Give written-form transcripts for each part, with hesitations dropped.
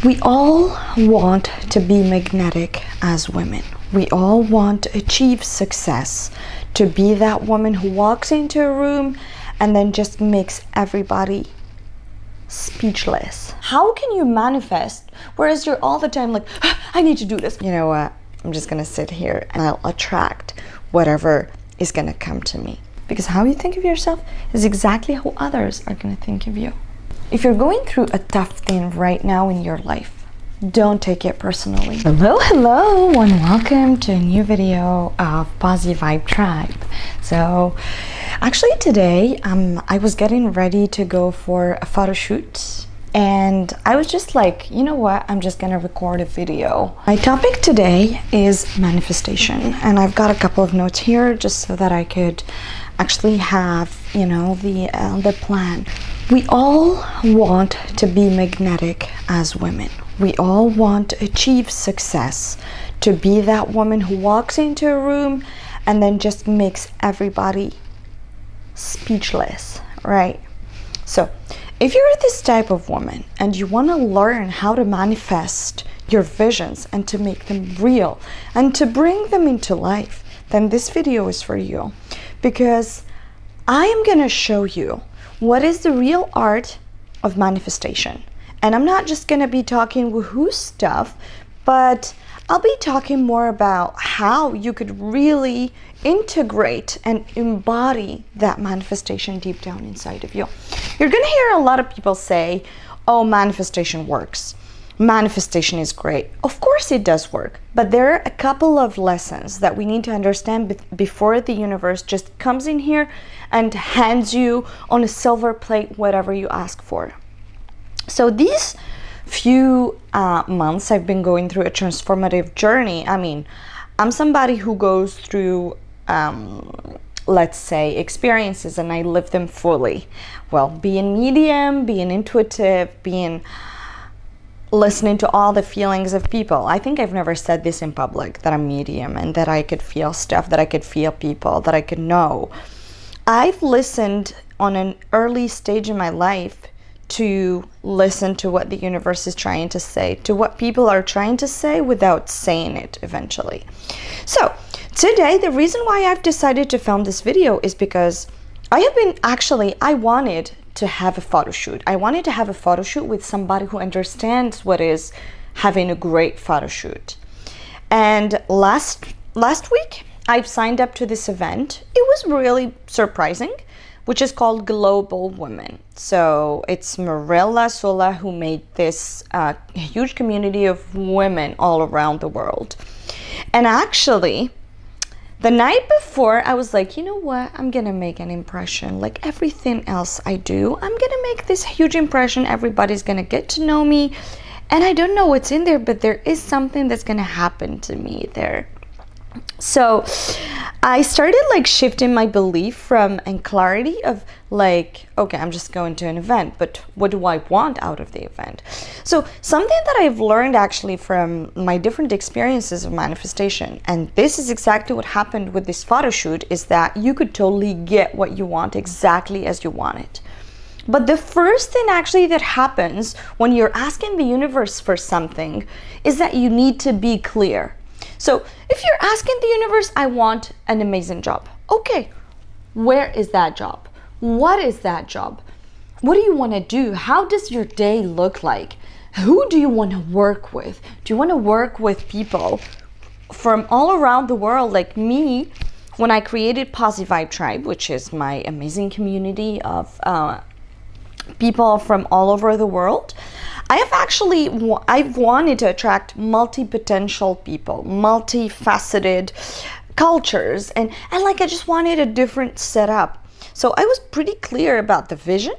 We all want to be magnetic as women. We all want to achieve success, to be that woman who walks into a room and then just makes everybody speechless. How can you manifest whereas you're all the time like, I need to do this? You know what? I'm just gonna sit here and I'll attract whatever is gonna come to me. Because how you think of yourself is exactly how others are gonna think of you. If you're going through a tough thing right now in your life, don't take it personally. Hello, and welcome to a new video of Positive Vibe Tribe. So actually today, I was getting ready to go for a photo shoot, and I was just like, you know what, I'm just gonna record a video. My topic today is manifestation, and I've got a couple of notes here just so that I could actually have, you know, the plan. We all want to be magnetic as women. We all want to achieve success, to be that woman who walks into a room and then just makes everybody speechless, right? So if you're this type of woman and you want to learn how to manifest your visions and to make them real and to bring them into life, then this video is for you, because I am going to show you what is the real art of manifestation. And I'm not just going to be talking woohoo stuff, but I'll be talking more about how you could really integrate and embody that manifestation deep down inside of you. You're going to hear a lot of people say, oh, manifestation works. Manifestation is great. Of course it does work, but there are a couple of lessons that we need to understand before the universe just comes in here and hands you on a silver plate whatever you ask for. So these few months I've been going through a transformative journey. I mean, I'm somebody who goes through let's say experiences and I live them fully. Well, being medium, being intuitive, being listening to all the feelings of people. I think I've never said this in public, that I'm medium and that I could feel stuff, that I could feel people, that I could know. I've listened on an early stage in my life to listen to what the universe is trying to say, to what people are trying to say without saying it eventually. So today, the reason why I've decided to film this video is because I wanted to have a photo shoot. I wanted to have a photo shoot with somebody who understands what is having a great photo shoot. And last week, I've signed up to this event. It was really surprising, which is called Global Women. So it's Marilla Sola who made this huge community of women all around the world. And actually, the night before, I was like, you know what? I'm gonna make an impression. Like everything else I do, I'm gonna make this huge impression. Everybody's gonna get to know me. And I don't know what's in there, but there is something that's gonna happen to me there. So I started like shifting my belief from and clarity of like, okay, I'm just going to an event, but what do I want out of the event? So something that I've learned actually from my different experiences of manifestation, and this is exactly what happened with this photo shoot, is that you could totally get what you want exactly as you want it. But the first thing actually that happens when you're asking the universe for something is that you need to be clear. So if you're asking the universe, I want an amazing job. Okay, where is that job? What is that job? What do you want to do? How does your day look like? Who do you want to work with? Do you want to work with people from all around the world like me? When I created Positive Vibe Tribe, which is my amazing community of people from all over the world, I've wanted to attract multi-potential people, multifaceted cultures, and like I just wanted a different setup. So I was pretty clear about the vision.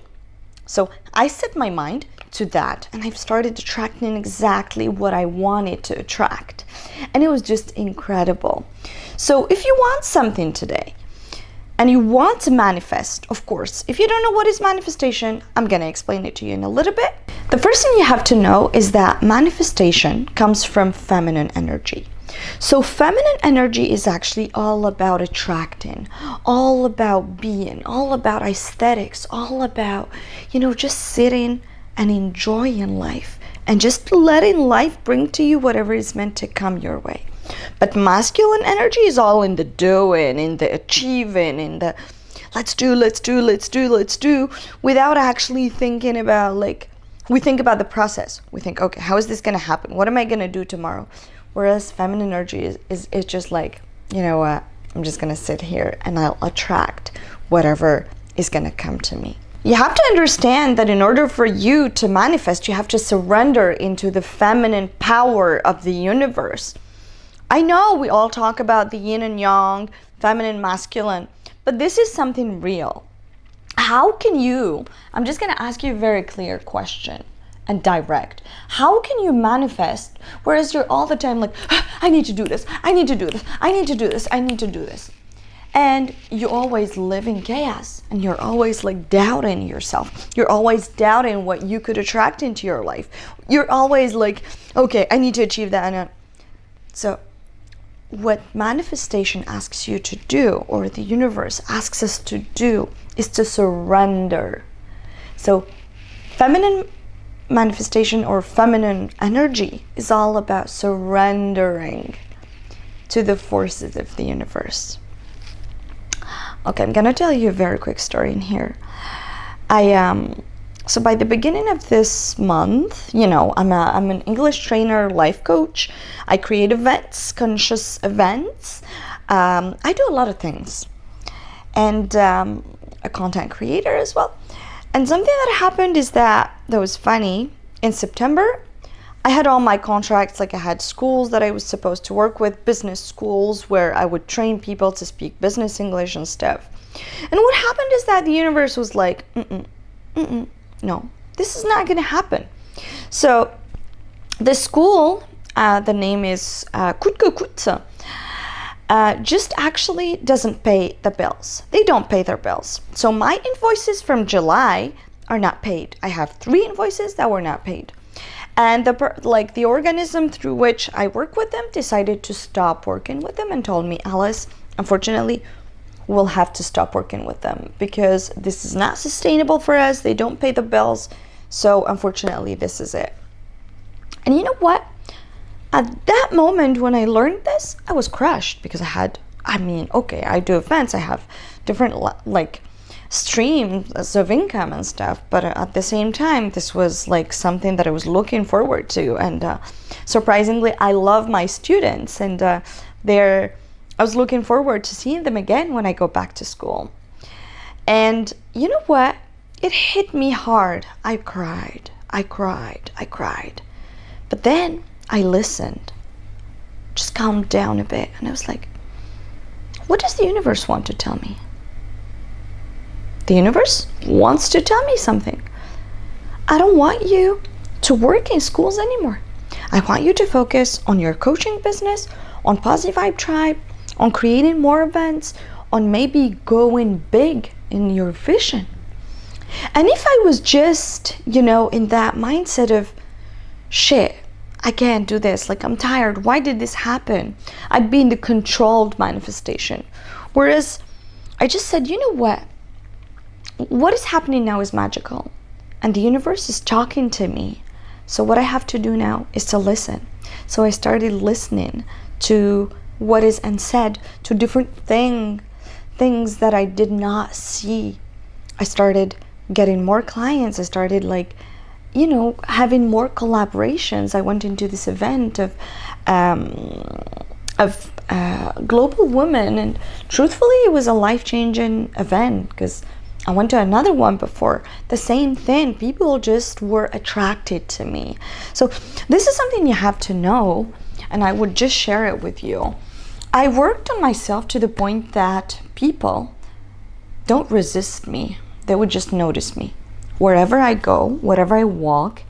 So I set my mind to that, and I've started attracting exactly what I wanted to attract. And it was just incredible. So if you want something today, and you want to manifest, of course, if you don't know what is manifestation, I'm going to explain it to you in a little bit. The first thing you have to know is that manifestation comes from feminine energy. So feminine energy is actually all about attracting, all about being, all about aesthetics, all about, you know, just sitting and enjoying life and just letting life bring to you whatever is meant to come your way. But masculine energy is all in the doing, in the achieving, in the let's do, without actually thinking about, like, we think about the process. We think, okay, how is this going to happen? What am I going to do tomorrow? Whereas feminine energy is just like, you know what, I'm just going to sit here and I'll attract whatever is going to come to me. You have to understand that in order for you to manifest, you have to surrender into the feminine power of the universe. I know we all talk about the yin and yang, feminine, masculine, but this is something real. How can you, I'm just going to ask you a very clear question and direct. How can you manifest, whereas you're all the time like, I need to do this, I need to do this, I need to do this, I need to do this. And you always live in chaos, and you're always like doubting yourself. You're always doubting what you could attract into your life. You're always like, okay, I need to achieve that. So what manifestation asks you to do, or the universe asks us to do, is to surrender. So feminine manifestation or feminine energy is all about surrendering to the forces of the universe. Okay, I'm gonna tell you a very quick story in here. So by the beginning of this month, you know, I'm an English trainer, life coach. I create events, conscious events. I do a lot of things, and a content creator as well. And something that happened is that was funny. In September, I had all my contracts, like I had schools that I was supposed to work with, business schools where I would train people to speak business English and stuff. And what happened is that the universe was like, no, this is not going to happen. So the school, the name is Kutkukutsa, just actually doesn't pay the bills. They don't pay their bills. So my invoices from July are not paid. I have 3 invoices that were not paid. And the organism through which I work with them decided to stop working with them and told me, Alice, unfortunately, we'll have to stop working with them because this is not sustainable for us. They don't pay the bills. So unfortunately, this is it. And you know what? At that moment when I learned this, I was crushed because I do events. I have different streams of income and stuff, but at the same time, this was like something that I was looking forward to. And surprisingly, I love my students, and I was looking forward to seeing them again when I go back to school. And you know what? It hit me hard. I cried. But then I listened, just calmed down a bit, and I was like, what does the universe want to tell me? The universe wants to tell me something. I don't want you to work in schools anymore. I want you to focus on your coaching business, on Positive Vibe Tribe, on creating more events, on maybe going big in your vision. And if I was just, in that mindset of, shit, I can't do this, like I'm tired, why did this happen? I'd be in the controlled manifestation. Whereas I just said, you know what is happening now is magical, and the universe is talking to me. So what I have to do now is to listen. So I started listening to what is unsaid, to different things that I did not see. I started getting more clients. I started having more collaborations. I went into this event of global women, and truthfully it was a life-changing event because I went to another one before. The same thing. People just were attracted to me. So this is something you have to know, and I would just share it with you. I worked on myself to the point that people don't resist me. They would just notice me. Wherever I go, wherever I walk,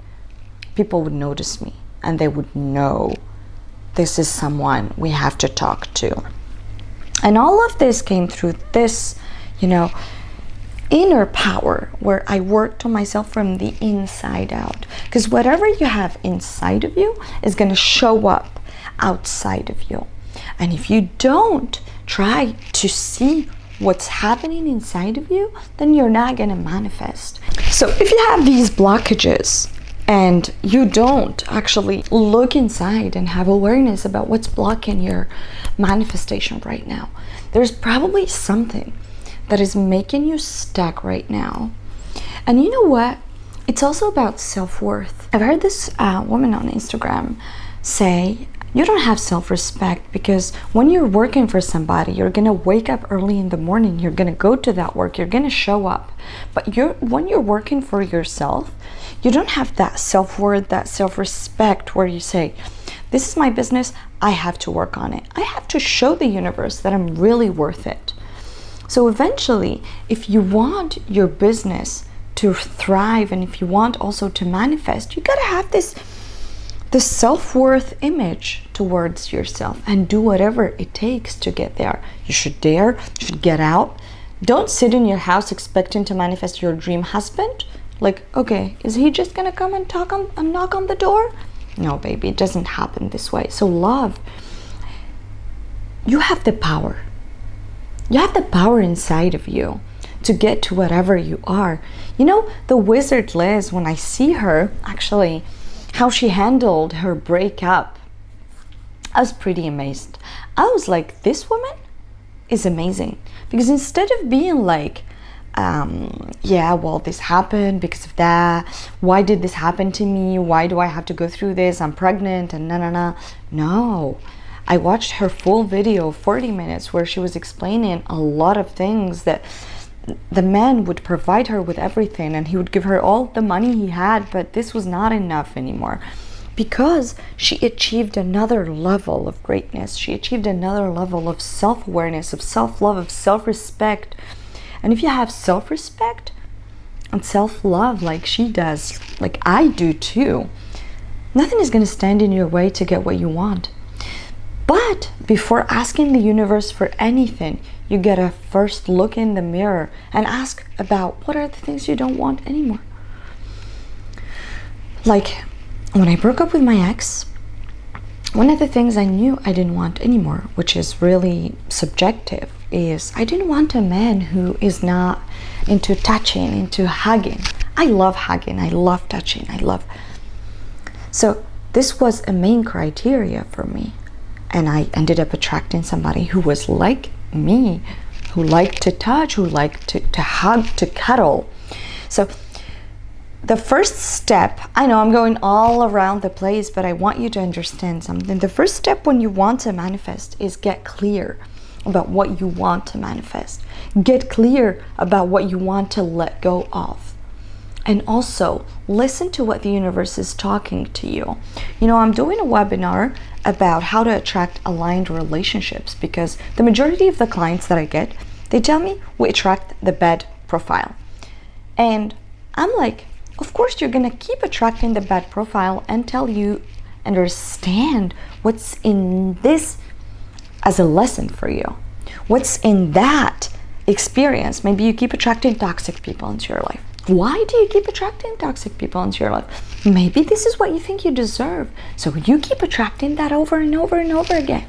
people would notice me, and they would know this is someone we have to talk to. And all of this came through this, inner power, where I worked on myself from the inside out. Because whatever you have inside of you is going to show up outside of you. And if you don't try to see what's happening inside of you, then you're not going to manifest. So if you have these blockages and you don't actually look inside and have awareness about what's blocking your manifestation right now, there's probably something that is making you stuck right now. And you know what? It's also about self-worth. I've heard this woman on Instagram say, you don't have self-respect because when you're working for somebody, you're gonna wake up early in the morning, you're gonna go to that work, you're gonna show up. But when you're working for yourself, you don't have that self-worth, that self-respect where you say, this is my business, I have to work on it. I have to show the universe that I'm really worth it. So eventually, if you want your business to thrive and if you want also to manifest, you gotta have this self-worth image towards yourself and do whatever it takes to get there. You should dare, you should get out. Don't sit in your house expecting to manifest your dream husband. Like, okay, is he just gonna come and knock on the door? No, baby, it doesn't happen this way. So love, you have the power. You have the power inside of you to get to whatever you are. You know, the wizard Liz, when I see her, actually, how she handled her breakup, I was pretty amazed. I was like, this woman is amazing. Because instead of being like, yeah, well, this happened because of that. Why did this happen to me? Why do I have to go through this? I'm pregnant and No. I watched her full video, 40 minutes, where she was explaining a lot of things that the man would provide her with everything and he would give her all the money he had, but this was not enough anymore because she achieved another level of greatness. She achieved another level of self-awareness, of self-love, of self-respect. And if you have self-respect and self-love like she does, like I do too, nothing is going to stand in your way to get what you want. But before asking the universe for anything, you gotta first look in the mirror and ask about what are the things you don't want anymore. Like when I broke up with my ex, one of the things I knew I didn't want anymore, which is really subjective, is I didn't want a man who is not into touching, into hugging. I love hugging, I love touching, So this was a main criteria for me. And I ended up attracting somebody who was like me, who liked to touch, who liked to hug, to cuddle. So the first step, I know I'm going all around the place, but I want you to understand something. The first step when you want to manifest is get clear about what you want to manifest. Get clear about what you want to let go of. And also listen to what the universe is talking to you. You know, I'm doing a webinar about how to attract aligned relationships because the majority of the clients that I get, they tell me we attract the bad profile. And I'm like, of course you're gonna keep attracting the bad profile until you understand what's in this as a lesson for you. What's in that experience? Maybe you keep attracting toxic people into your life. Why do you keep attracting toxic people into your life? Maybe this is what you think you deserve. So you keep attracting that over and over and over again.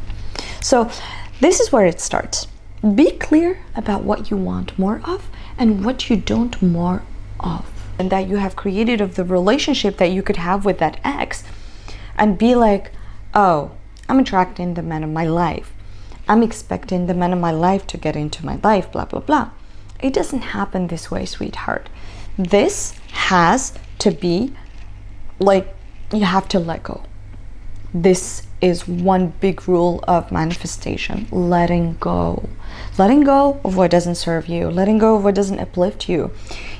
So this is where it starts. Be clear about what you want more of and what you don't more of. And that you have created of the relationship that you could have with that ex. And be like, oh, I'm attracting the man of my life. I'm expecting the man of my life to get into my life, blah, blah, blah. It doesn't happen this way, sweetheart. This has to be like, you have to let go. This is one big rule of manifestation, letting go. Letting go of what doesn't serve you, letting go of what doesn't uplift you.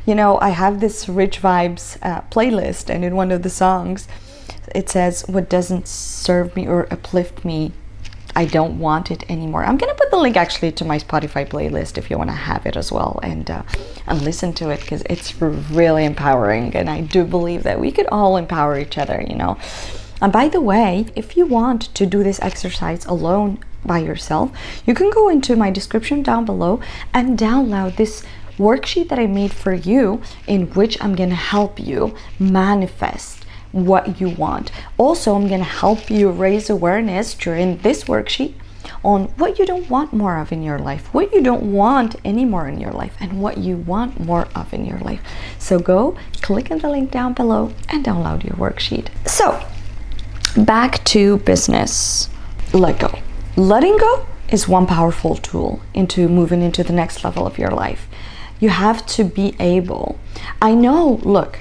You know, I have this Rich Vibes playlist, and in one of the songs, it says, what doesn't serve me or uplift me, I don't want it anymore. I'm gonna put the link actually to my Spotify playlist if you want to have it as well and listen to it, because it's really empowering, and I do believe that we could all empower each other, you know. And by the way, if you want to do this exercise alone by yourself, you can go into my description down below and download this worksheet that I made for you, in which I'm gonna help you manifest what you want. Also, I'm going to help you raise awareness during this worksheet on what you don't want more of in your life, what you don't want anymore in your life, and what you want more of in your life. So go click on the link down below and download your worksheet. So back to business. Let go. Letting go is one powerful tool into moving into the next level of your life. You have to be able, I know, look,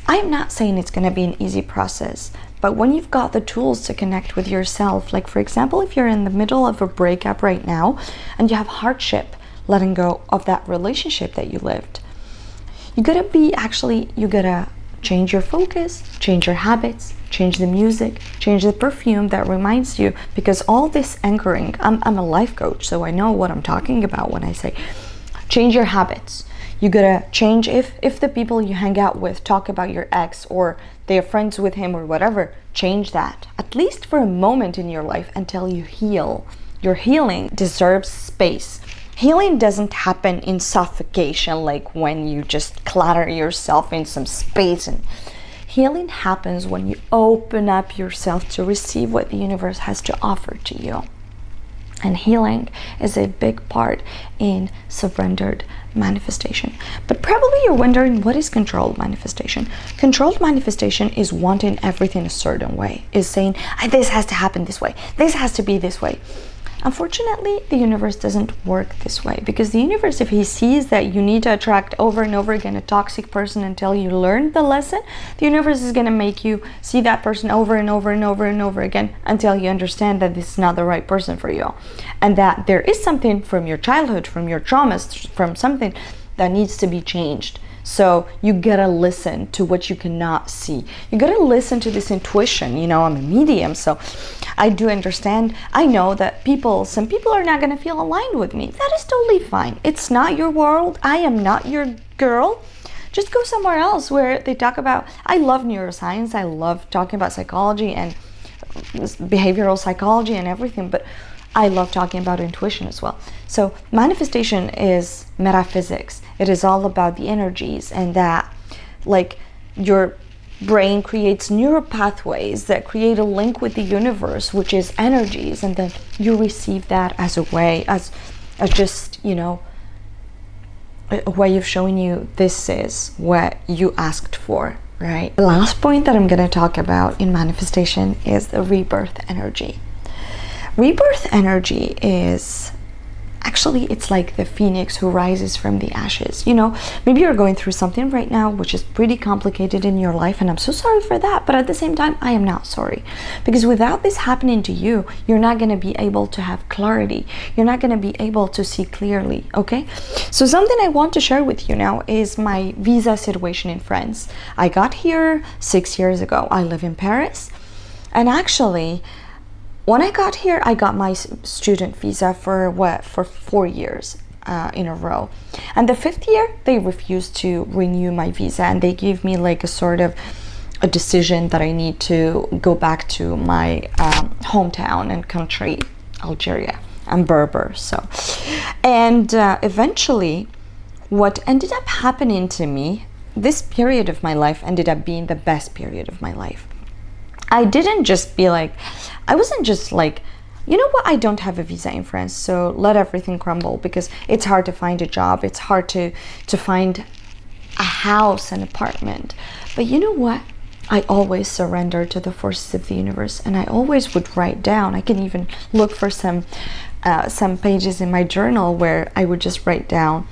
I'm not saying it's going to be an easy process, but when you've got the tools to connect with yourself, like for example, if you're in the middle of a breakup right now and you have hardship letting go of that relationship that you lived, you gotta change your focus, change your habits, change the music, change the perfume that reminds you, because all this anchoring, I'm a life coach, so I know what I'm talking about when I say change your habits. You gotta change, if the people you hang out with talk about your ex or they're friends with him or whatever, change that, at least for a moment in your life until you heal. Your healing deserves space. Healing doesn't happen in suffocation, like when you just clatter yourself in some space. And healing happens when you open up yourself to receive what the universe has to offer to you. And healing is a big part in surrendered manifestation. But probably you're wondering, what is controlled manifestation? Controlled manifestation is wanting everything a certain way, is saying, this has to happen this way, this has to be this way. Unfortunately, the universe doesn't work this way, because the universe, if he sees that you need to attract over and over again a toxic person until you learn the lesson, the universe is going to make you see that person over and over and over and over again until you understand that this is not the right person for you, and that there is something from your childhood, from your traumas, from something that needs to be changed. So you gotta listen to what you cannot see. You gotta listen to this intuition. You know, I'm a medium, so I do understand. I know that some people are not gonna feel aligned with me. That is totally fine. It's not your world. I am not your girl. Just go somewhere else where they talk about, I love neuroscience. I love talking about psychology and behavioral psychology and everything, but I love talking about intuition as well. So manifestation is metaphysics. It is all about the energies, and that, like, your brain creates neural pathways that create a link with the universe, which is energies, and then you receive that as a way, as just, you know, a way of showing you this is what you asked for, right? The last point that I'm going to talk about in manifestation is the rebirth energy. Rebirth energy is actually, it's like the phoenix who rises from the ashes. You know, maybe you're going through something right now which is pretty complicated in your life, and I'm so sorry for that, but at the same time, I am not sorry, because without this happening to you, you're not going to be able to have clarity. You're not going to be able to see clearly, okay? So something I want to share with you now is my visa situation in France. I got here 6 years ago. I live in Paris, and actually, when I got here, I got my student visa for 4 years in a row. And the 5th year, they refused to renew my visa, and they gave me like a sort of a decision that I need to go back to my hometown and country, Algeria. I'm Berber, so. And eventually, what ended up happening to me, this period of my life ended up being the best period of my life. I wasn't just like, you know what, I don't have a visa in France, so let everything crumble, because it's hard to find a job, it's hard to find a house, an apartment. But you know what? I always surrender to the forces of the universe, and I always would write down. I can even look for some pages in my journal where I would just write down,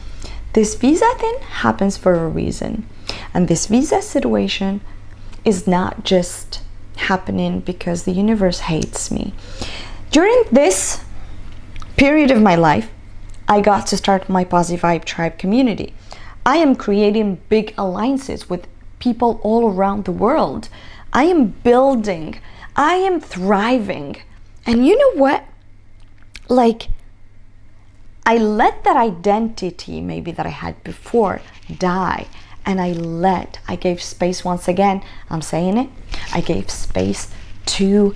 this visa thing happens for a reason, and this visa situation is not just happening because the universe hates me. During this period of my life, I got to start my Positive Vibe Tribe community. I am creating big alliances with people all around the world. I am building, I am thriving. And you know what? Like, I let that identity maybe that I had before die. And I gave space, once again, I'm saying it, I gave space to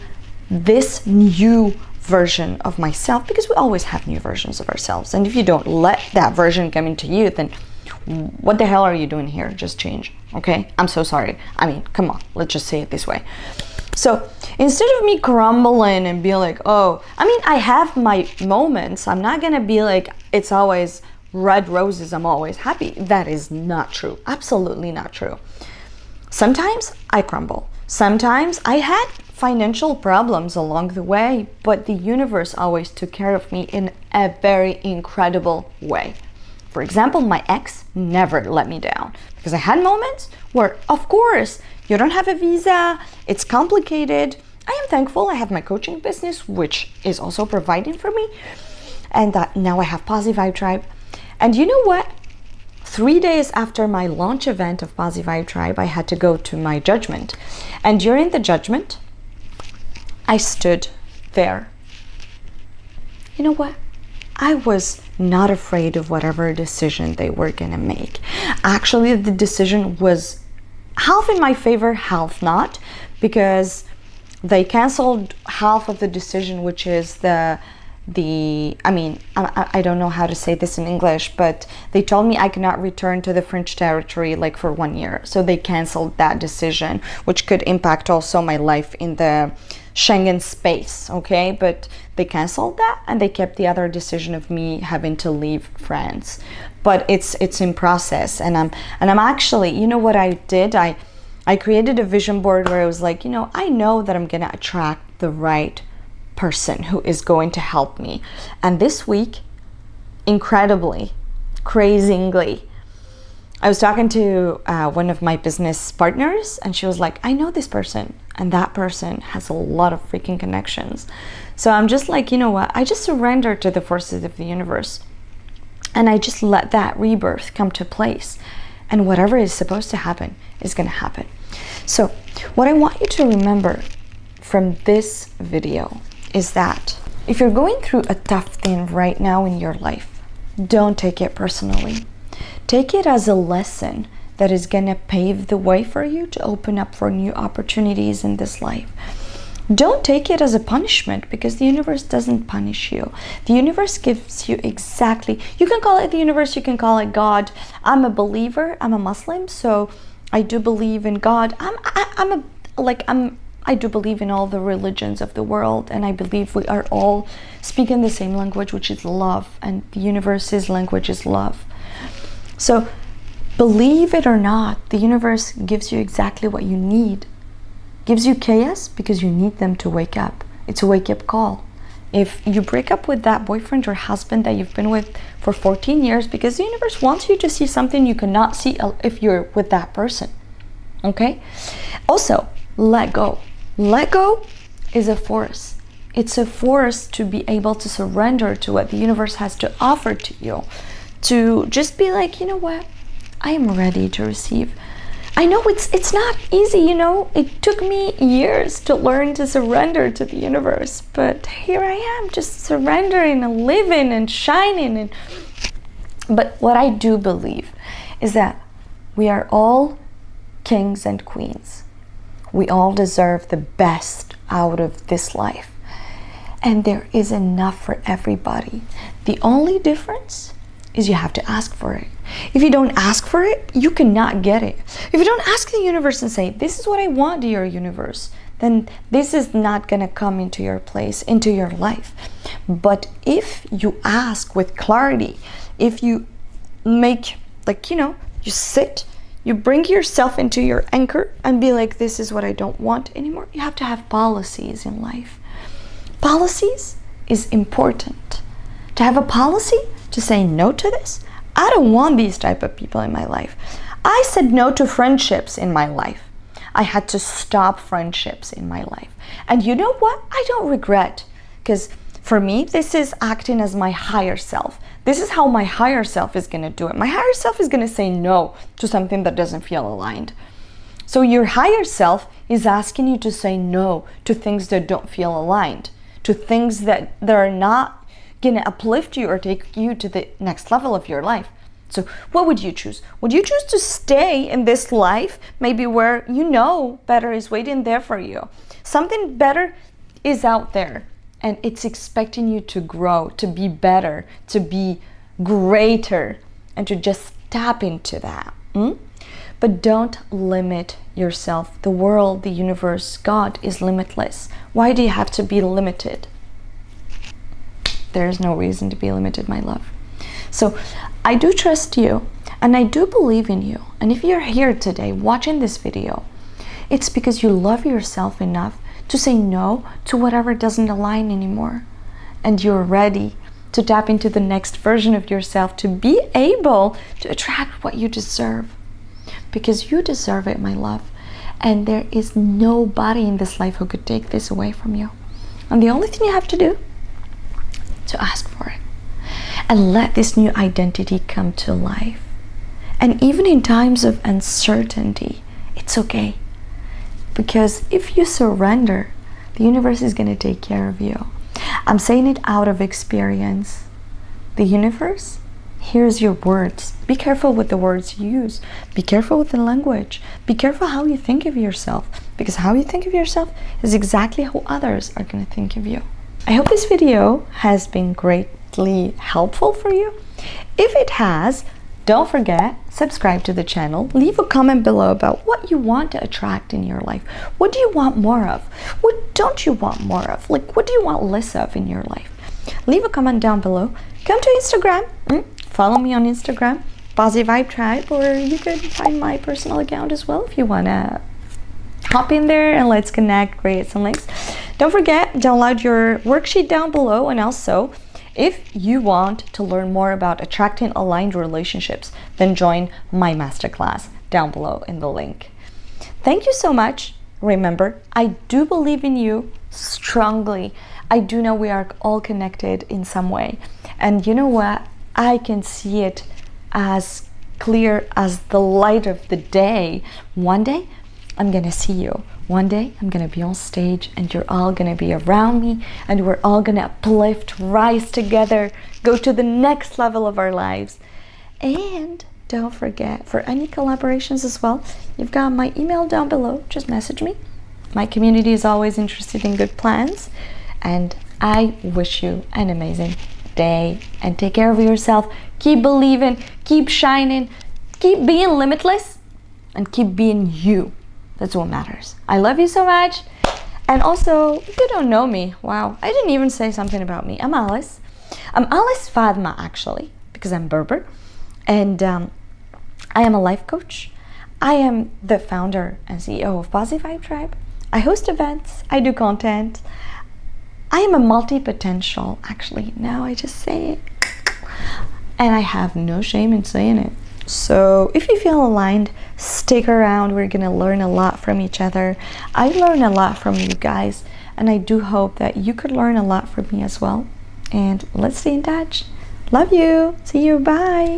this new version of myself, because we always have new versions of ourselves. And if you don't let that version come into you, then what the hell are you doing here? Just change, okay? I'm so sorry. I mean, come on, let's just say it this way. So Instead of me crumbling and be like, oh, I mean, I have my moments. I'm not gonna be like, it's always red roses, I'm always happy. That is not true. Absolutely not true. Sometimes I crumble. Sometimes I had financial problems along the way, but the universe always took care of me in a very incredible way. For example, my ex never let me down, because I had moments where, of course, you don't have a visa, it's complicated. I am thankful I have my coaching business, which is also providing for me, and that now I have Positive Vibe Tribe. And you know what? 3 days after my launch event of Positive Vibe Tribe, I had to go to my judgment. And during the judgment, I stood there. You know what? I was not afraid of whatever decision they were going to make. Actually, the decision was half in my favor, half not, because they canceled half of the decision, which is I don't know how to say this in English, but they told me I cannot return to the French territory like for 1 year. So they canceled that decision, which could impact also my life in the Schengen space, okay? But they canceled that, and they kept the other decision of me having to leave France. But it's in process, and I'm actually, you know what I did? I created a vision board where I was like, I know that I'm gonna attract the right person who is going to help me. And this week, incredibly, crazingly, I was talking to one of my business partners, and she was like, I know this person, and that person has a lot of freaking connections. So I'm just like, you know what? I just surrender to the forces of the universe, and I just let that rebirth come to place, and whatever is supposed to happen is going to happen. So what I want you to remember from this video is that if you're going through a tough thing right now in your life, don't take it personally. Take it as a lesson that is going to pave the way for you to open up for new opportunities in this life. Don't take it as a punishment, because the universe doesn't punish you. The universe gives you exactly, you can call it the universe, you can call it God. I'm a believer, I'm a Muslim, so I do believe in God. I do believe in all the religions of the world, and I believe we are all speaking the same language, which is love, and the universe's language is love. So believe it or not, the universe gives you exactly what you need. Gives you chaos because you need them to wake up. It's a wake-up call. If you break up with that boyfriend or husband that you've been with for 14 years, because the universe wants you to see something you cannot see if you're with that person, okay? Also, let go. Let go is a force. It's a force to be able to surrender to what the universe has to offer to you. To just be like, you know what? I am ready to receive. I know it's not easy, It took me years to learn to surrender to the universe. But here I am, just surrendering and living and shining. But what I do believe is that we are all kings and queens. We all deserve the best out of this life. And there is enough for everybody. The only difference is you have to ask for it. If you don't ask for it, you cannot get it. If you don't ask the universe and say, this is what I want, dear universe, then this is not going to come into your place, into your life. But if you ask with clarity, if you make, you sit, you bring yourself into your anchor and be like, this is what I don't want anymore. You have to have policies in life. Policies is important. To have a policy to say no to this. I don't want these type of people in my life. I said no to friendships in my life. I had to stop friendships in my life. And you know what? I don't regret, because for me, this is acting as my higher self. This is how my higher self is going to do it. My higher self is going to say no to something that doesn't feel aligned. So your higher self is asking you to say no to things that don't feel aligned, to things that are not going to uplift you or take you to the next level of your life. So what would you choose? Would you choose to stay in this life, maybe where better is waiting there for you? Something better is out there, and it's expecting you to grow, to be better, to be greater, and to just tap into that. But don't limit yourself. The world, the universe, God is limitless. Why do you have to be limited? There's no reason to be limited, my love. So I do trust you, and I do believe in you. And if you're here today watching this video, it's because you love yourself enough to say no to whatever doesn't align anymore. And you're ready to tap into the next version of yourself, to be able to attract what you deserve. Because you deserve it, my love. And there is nobody in this life who could take this away from you. And the only thing you have to do is to ask for it. And let this new identity come to life. And even in times of uncertainty, it's okay. Because if you surrender, the universe is going to take care of you. I'm saying it out of experience. The universe hears your words. Be careful with the words you use. Be careful with the language. Be careful how you think of yourself. Because how you think of yourself is exactly how others are going to think of you. I hope this video has been greatly helpful for you. If it has, don't forget, subscribe to the channel. Leave a comment below about what you want to attract in your life. What do you want more of? What don't you want more of? Like, what do you want less of in your life? Leave a comment down below. Come to Instagram. Follow me on Instagram, Positive Vibe Tribe, or you could find my personal account as well if you want to hop in there and let's connect, create some links. Don't forget, download your worksheet down below, and also, if you want to learn more about attracting aligned relationships, then join my masterclass down below in the link. Thank you so much. Remember, I do believe in you strongly. I do know we are all connected in some way. And you know what? I can see it as clear as the light of the day. One day, I'm gonna see you. One day, I'm gonna be on stage and you're all gonna be around me, and we're all gonna uplift, rise together, go to the next level of our lives. And don't forget, for any collaborations as well, you've got my email down below. Just message me. My community is always interested in good plans. And I wish you an amazing day, and take care of yourself. Keep believing, keep shining, keep being limitless, and keep being you. That's what matters. I love you so much. And also, if you don't know me, wow, I didn't even say something about me. I'm Alice. I'm Alice Fatma, actually, because I'm Berber. And I am a life coach. I am the founder and CEO of Positive Vibe Tribe. I host events. I do content. I am a multi-potential, actually. Now I just say it. And I have no shame in saying it. So if you feel aligned, stick around. We're going to learn a lot from each other. I learn a lot from you guys, and I do hope that you could learn a lot from me as well. And let's stay in touch. Love you. See you. Bye.